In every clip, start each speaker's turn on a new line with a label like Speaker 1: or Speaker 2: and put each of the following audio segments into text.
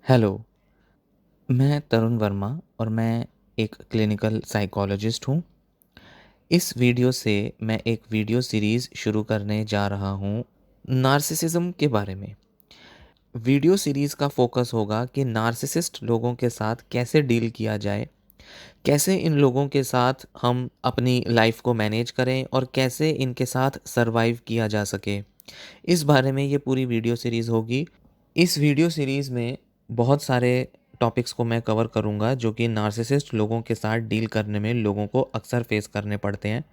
Speaker 1: Hello, मैं तरुण वर्मा और मैं एक क्लिनिकल साइकोलॉजिस्ट हूँ। इस वीडियो से मैं एक वीडियो सीरीज़ शुरू करने जा रहा हूँ नार्सिसिज्म के बारे में। वीडियो सीरीज़ का फोकस होगा कि नार्सिसिस्ट लोगों के साथ कैसे डील किया जाए, कैसे इन लोगों के साथ हम अपनी लाइफ को मैनेज करें और कैसे इनके साथ सर्वाइव किया जा सके। इस बारे में ये पूरी वीडियो सीरीज़ होगी। इस वीडियो सीरीज़ में बहुत सारे टॉपिक्स को मैं कवर करूँगा जो कि नार्सिसिस्ट लोगों के साथ डील करने में लोगों को अक्सर फेस करने पड़ते हैं।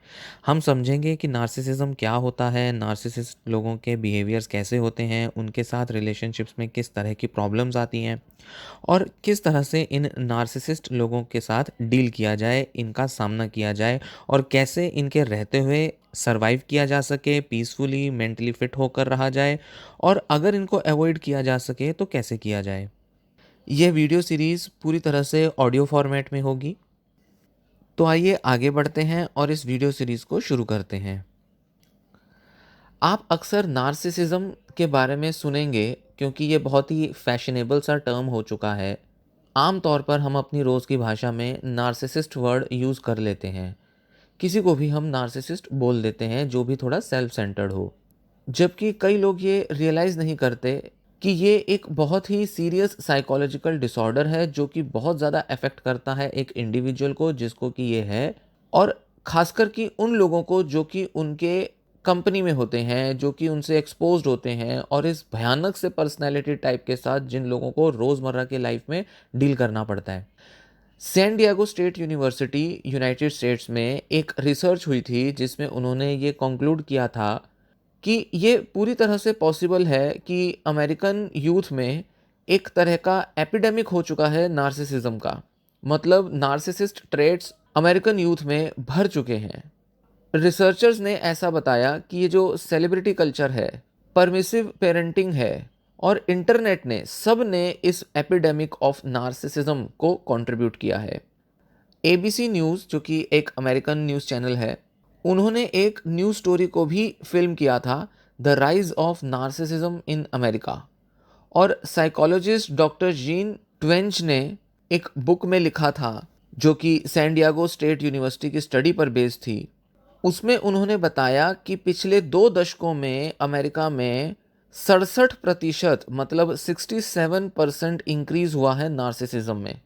Speaker 1: हम समझेंगे कि नार्सिसिज्म क्या होता है, नार्सिसिस्ट लोगों के बिहेवियर्स कैसे होते हैं, उनके साथ रिलेशनशिप्स में किस तरह की प्रॉब्लम्स आती हैं और किस तरह से इन नार्सिसिस्ट लोगों के साथ डील किया जाए, इनका सामना किया जाए और कैसे इनके रहते हुए सर्वाइव किया जा सके, पीसफुली मेंटली फिट होकर रहा जाए और अगर इनको अवॉइड किया जा सके तो कैसे किया जाए। यह वीडियो सीरीज़ पूरी तरह से ऑडियो फॉर्मेट में होगी। तो आइए आगे बढ़ते हैं और इस वीडियो सीरीज़ को शुरू करते हैं। आप अक्सर नार्सिसिज्म के बारे में सुनेंगे क्योंकि ये बहुत ही फैशनेबल सा टर्म हो चुका है। आम तौर पर हम अपनी रोज़ की भाषा में नार्सिसिस्ट वर्ड यूज़ कर लेते हैं। किसी को भी हम नार्सिसिस्ट बोल देते हैं जो भी थोड़ा सेल्फ सेंटर्ड हो। जबकि कई लोग ये रियलाइज़ नहीं करते कि ये एक बहुत ही सीरियस साइकोलॉजिकल डिसऑर्डर है जो कि बहुत ज़्यादा अफेक्ट करता है एक इंडिविजुअल को जिसको कि ये है, और ख़ासकर कि उन लोगों को जो कि उनके कंपनी में होते हैं, जो कि उनसे एक्सपोज्ड होते हैं और इस भयानक से पर्सनैलिटी टाइप के साथ जिन लोगों को रोज़मर्रा की लाइफ में डील करना पड़ता है। San Diego State University United States में एक रिसर्च हुई थी जिसमें उन्होंने ये कंक्लूड किया था कि ये पूरी तरह से पॉसिबल है कि अमेरिकन यूथ में एक तरह का एपिडेमिक हो चुका है नार्सिसिज्म का। मतलब नार्सिसिस्ट ट्रेट्स अमेरिकन यूथ में भर चुके हैं। रिसर्चर्स ने ऐसा बताया कि ये जो सेलिब्रिटी कल्चर है, परमिसिव पेरेंटिंग है और इंटरनेट ने सब ने इस एपिडेमिक ऑफ नार्सिसिज्म को कंट्रीब्यूट किया है। एबीसी न्यूज़ जो कि एक अमेरिकन न्यूज़ चैनल है, उन्होंने एक न्यूज़ स्टोरी को भी फिल्म किया था, the rise of narcissism in America. और साइकोलॉजिस्ट डॉक्टर जीन ट्वेंच ने एक बुक में लिखा था जो कि सैन डिएगो स्टेट यूनिवर्सिटी की स्टडी पर बेस्ड थी। उसमें उन्होंने बताया कि पिछले 2 दशकों में अमेरिका में 67% मतलब 67% इंक्रीज हुआ है नार्सिसिज्म में।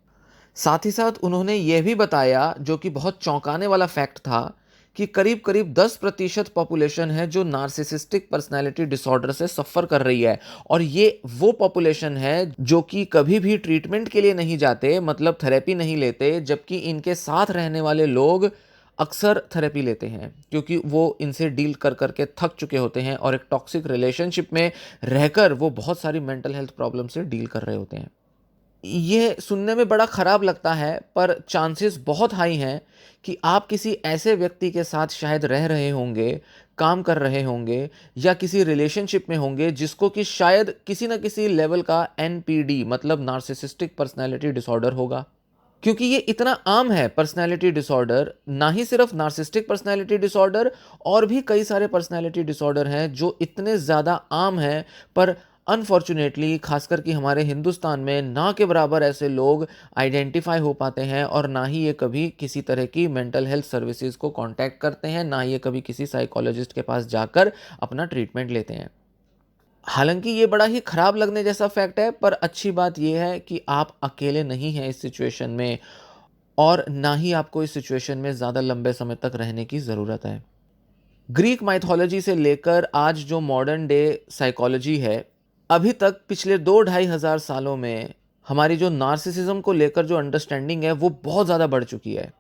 Speaker 1: साथ ही साथ उन्होंने यह भी बताया, जो कि बहुत चौंकाने वाला फैक्ट था, कि करीब करीब 10% पॉपुलेशन है जो नार्सिसिस्टिक पर्सनालिटी डिसऑर्डर से सफ़र कर रही है। और ये वो पॉपुलेशन है जो कि कभी भी ट्रीटमेंट के लिए नहीं जाते, मतलब थेरेपी नहीं लेते, जबकि इनके साथ रहने वाले लोग अक्सर थेरेपी लेते हैं क्योंकि वो इनसे डील कर करके थक चुके होते हैं और एक टॉक्सिक रिलेशनशिप में रहकर वो बहुत सारी मेंटल हेल्थ प्रॉब्लम से डील कर रहे होते हैं। ये सुनने में बड़ा ख़राब लगता है, पर चांसेस बहुत हाई हैं कि आप किसी ऐसे व्यक्ति के साथ शायद रह रहे होंगे, काम कर रहे होंगे या किसी रिलेशनशिप में होंगे जिसको कि शायद किसी न किसी लेवल का एनपीडी मतलब नार्सिसिस्टिक पर्सनैलिटी डिसऑर्डर होगा। क्योंकि ये इतना आम है पर्सनैलिटी डिसऑर्डर, ना ही सिर्फ नार्सिसिस्टिक पर्सनैलिटी डिसऑर्डर, और भी कई सारे पर्सनैलिटी डिसऑर्डर हैं जो इतने ज़्यादा आम हैं, पर अनफॉर्चुनेटली खासकर कि हमारे हिंदुस्तान में ना के बराबर ऐसे लोग आइडेंटिफाई हो पाते हैं और ना ही ये कभी किसी तरह की मेंटल हेल्थ सर्विसेज को कांटेक्ट करते हैं, ना ये कभी किसी साइकोलॉजिस्ट के पास जाकर अपना ट्रीटमेंट लेते हैं। हालांकि ये बड़ा ही खराब लगने जैसा फैक्ट है, पर अच्छी बात यह है कि आप अकेले नहीं हैं इस सिचुएशन में, और ना ही आपको इस सिचुएशन में ज़्यादा लंबे समय तक रहने की ज़रूरत है। ग्रीक माइथोलॉजी से लेकर आज जो मॉडर्न डे साइकोलॉजी है, अभी तक पिछले 2-2.5 हज़ार सालों में हमारी जो नार्सिसिज्म को लेकर जो अंडरस्टैंडिंग है वो बहुत ज़्यादा बढ़ चुकी है।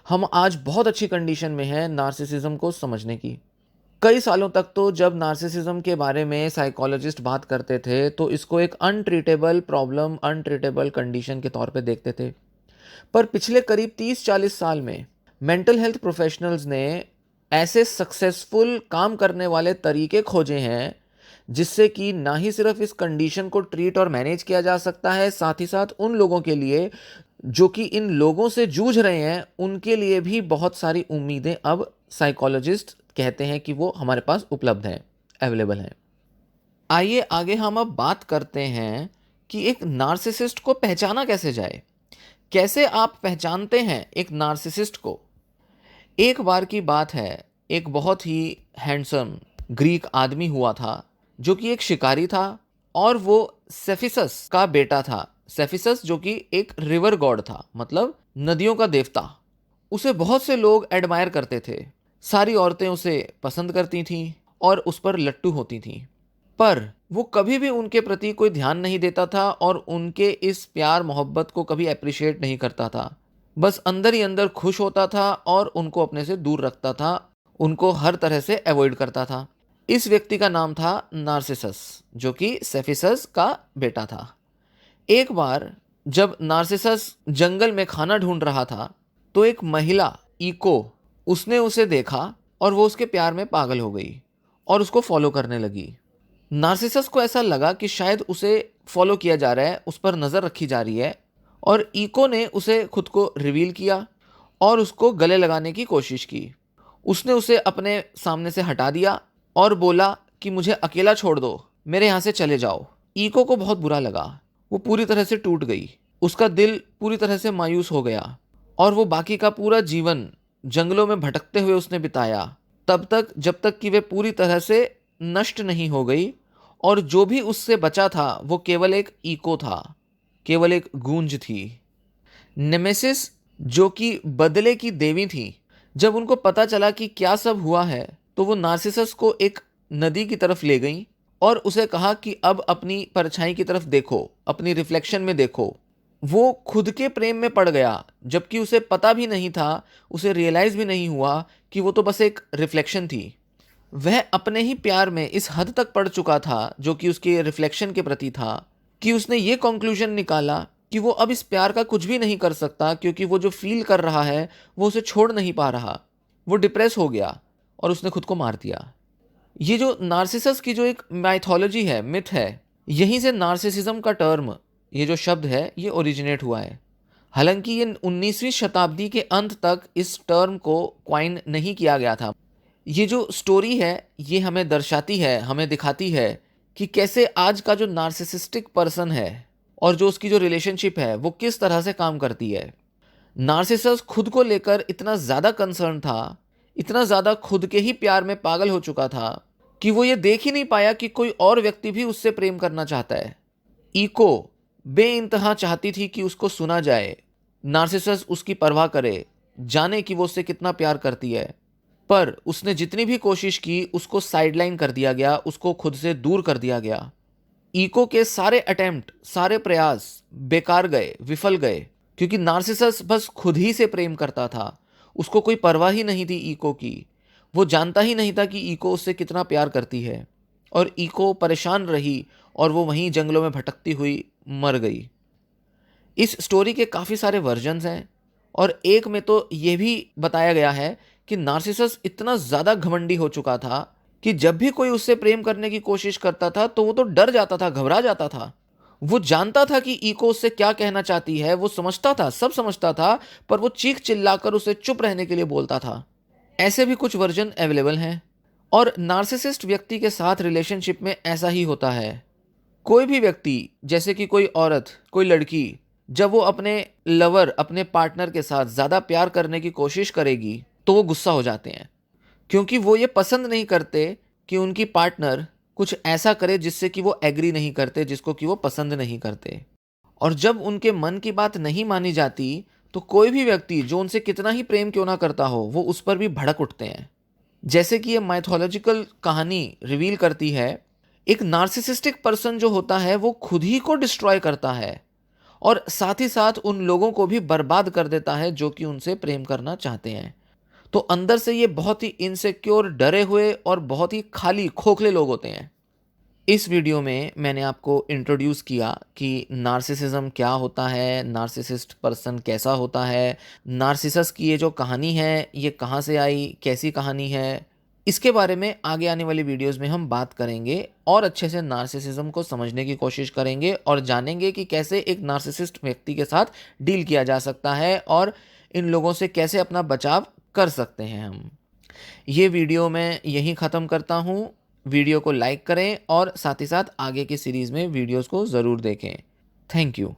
Speaker 1: हम आज बहुत अच्छी कंडीशन में हैं नार्सिसिज्म को समझने की। कई सालों तक तो जब नार्सिसिज्म के बारे में साइकोलॉजिस्ट बात करते थे तो इसको एक अनट्रीटेबल प्रॉब्लम, अनट्रीटेबल कंडीशन के तौर पे देखते थे। पर पिछले करीब 30-40 साल में मेंटल हेल्थ प्रोफेशनल्स ने ऐसे सक्सेसफुल काम करने वाले तरीके खोजे हैं जिससे कि ना ही सिर्फ इस कंडीशन को ट्रीट और मैनेज किया जा सकता है, साथ ही साथ उन लोगों के लिए जो कि इन लोगों से जूझ रहे हैं उनके लिए भी बहुत सारी उम्मीदें अब साइकोलॉजिस्ट कहते हैं कि वो हमारे पास उपलब्ध हैं, अवेलेबल हैं। आइए आगे हम अब बात करते हैं कि एक नार्सिसिस्ट को पहचाना कैसे जाए। कैसे आप पहचानते हैं एक नार्सिसिस्ट को? एक बार की बात है, एक बहुत ही हैंडसम ग्रीक आदमी हुआ था, जो कि एक शिकारी था, और वो सेफिसस का बेटा था। सेफिसस जो कि एक रिवर गॉड था, मतलब नदियों का देवता। उसे बहुत से लोग एडमायर करते थे। सारी औरतें उसे पसंद करती थीं और उस पर लट्टू होती थीं। पर वो कभी भी उनके प्रति कोई ध्यान नहीं देता था और उनके इस प्यार मोहब्बत को कभी अप्रिशिएट नहीं करता था। बस अंदर ही अंदर खुश होता था और उनको अपने से दूर रखता था, उनको हर तरह से अवॉइड करता था। इस व्यक्ति का नाम था नार्सिसस, जो कि सेफिसस का बेटा था। एक बार जब नार्सिसस जंगल में खाना ढूंढ रहा था, तो एक महिला इको, उसने उसे देखा और वो उसके प्यार में पागल हो गई और उसको फॉलो करने लगी। नार्सिसस को ऐसा लगा कि शायद उसे फॉलो किया जा रहा है, उस पर नज़र रखी जा रही है, और इको ने उसे खुद को रिवील किया और उसको गले लगाने की कोशिश की। उसने उसे अपने सामने से हटा दिया और बोला कि मुझे अकेला छोड़ दो, मेरे यहाँ से चले जाओ। इको को बहुत बुरा लगा, वो पूरी तरह से टूट गई, उसका दिल पूरी तरह से मायूस हो गया और वो बाकी का पूरा जीवन जंगलों में भटकते हुए उसने बिताया, तब तक जब तक कि वे पूरी तरह से नष्ट नहीं हो गई और जो भी उससे बचा था वो केवल एक इको था, केवल एक गूंज थी। नेमेसिस, जो कि बदले की देवी थी, जब उनको पता चला कि क्या सब हुआ है, तो वो नार्सिसस को एक नदी की तरफ ले गई और उसे कहा कि अब अपनी परछाई की तरफ देखो, अपनी रिफ्लेक्शन में देखो। वो खुद के प्रेम में पड़ गया, जबकि उसे पता भी नहीं था, उसे रियलाइज भी नहीं हुआ कि वो तो बस एक रिफ्लेक्शन थी। वह अपने ही प्यार में इस हद तक पड़ चुका था, जो कि उसके रिफ्लेक्शन के प्रति था, कि उसने ये कंक्लूजन निकाला कि वो अब इस प्यार का कुछ भी नहीं कर सकता, क्योंकि वो जो फील कर रहा है वो उसे छोड़ नहीं पा रहा। वो डिप्रेस हो गया और उसने खुद को मार दिया। ये जो नार्सिसस की जो एक माइथोलॉजी है, मिथ है, यहीं से नार्सिसिज्म का टर्म, ये जो शब्द है, ये ओरिजिनेट हुआ है। हालांकि ये 19वीं शताब्दी के अंत तक इस टर्म को क्वाइन नहीं किया गया था। ये जो स्टोरी है, ये हमें दर्शाती है, हमें दिखाती है कि कैसे आज का जो नार्सिसिस्टिक पर्सन है और जो उसकी जो रिलेशनशिप है वो किस तरह से काम करती है। नार्सिसस खुद को लेकर इतना ज़्यादा कंसर्न था, इतना ज़्यादा खुद के ही प्यार में पागल हो चुका था कि वो ये देख ही नहीं पाया कि कोई और व्यक्ति भी उससे प्रेम करना चाहता है। इको बेइंतहा चाहती थी कि उसको सुना जाए, नार्सिसस उसकी परवाह करे, जाने कि वो उससे कितना प्यार करती है। पर उसने जितनी भी कोशिश की, उसको साइडलाइन कर दिया गया, उसको खुद से दूर कर दिया गया। इको के सारे अटेम्प्ट, सारे प्रयास बेकार गए, विफल गए, क्योंकि नार्सिसस बस खुद ही से प्रेम करता था। उसको कोई परवाह ही नहीं थी इको की। वो जानता ही नहीं था कि इको उससे कितना प्यार करती है, और इको परेशान रही और वो वहीं जंगलों में भटकती हुई मर गई। इस स्टोरी के काफ़ी सारे वर्जन्स हैं, और एक में तो ये भी बताया गया है कि नार्सिसस इतना ज़्यादा घमंडी हो चुका था कि जब भी कोई उससे प्रेम करने की कोशिश करता था तो वो तो डर जाता था, घबरा जाता था। वो जानता था कि इको उससे क्या कहना चाहती है, वो समझता था, सब समझता था, पर वो चीख चिल्लाकर उसे चुप रहने के लिए बोलता था। ऐसे भी कुछ वर्जन अवेलेबल हैं। और नार्सिसिस्ट व्यक्ति के साथ रिलेशनशिप में ऐसा ही होता है। कोई भी व्यक्ति, जैसे कि कोई औरत, कोई लड़की, जब वो अपने लवर, अपने पार्टनर के साथ ज़्यादा प्यार करने की कोशिश करेगी तो वो गुस्सा हो जाते हैं, क्योंकि वो ये पसंद नहीं करते कि उनकी पार्टनर कुछ ऐसा करे जिससे कि वो एग्री नहीं करते, जिसको कि वो पसंद नहीं करते। और जब उनके मन की बात नहीं मानी जाती तो कोई भी व्यक्ति जो उनसे कितना ही प्रेम क्यों ना करता हो, वो उस पर भी भड़क उठते हैं। जैसे कि ये माइथोलॉजिकल कहानी रिवील करती है, एक नार्सिसिस्टिक पर्सन जो होता है वो खुद ही को डिस्ट्रॉय करता है और साथ ही साथ उन लोगों को भी बर्बाद कर देता है जो कि उनसे प्रेम करना चाहते हैं। तो अंदर से ये बहुत ही इनसिक्योर, डरे हुए और बहुत ही खाली, खोखले लोग होते हैं। इस वीडियो में मैंने आपको इंट्रोड्यूस किया कि नार्सिसिज्म क्या होता है, नार्सिसिस्ट पर्सन कैसा होता है, नार्सिसस की ये जो कहानी है ये कहाँ से आई, कैसी कहानी है। इसके बारे में आगे आने वाली वीडियोस में हम बात करेंगे और अच्छे से नार्सिसिज्म को समझने की कोशिश करेंगे और जानेंगे कि कैसे एक नार्सिसिस्ट व्यक्ति के साथ डील किया जा सकता है और इन लोगों से कैसे अपना बचाव कर सकते हैं हम। ये वीडियो मैं यहीं ख़त्म करता हूँ। वीडियो को लाइक करें और साथ ही साथ आगे की सीरीज़ में वीडियोस को ज़रूर देखें। Thank you.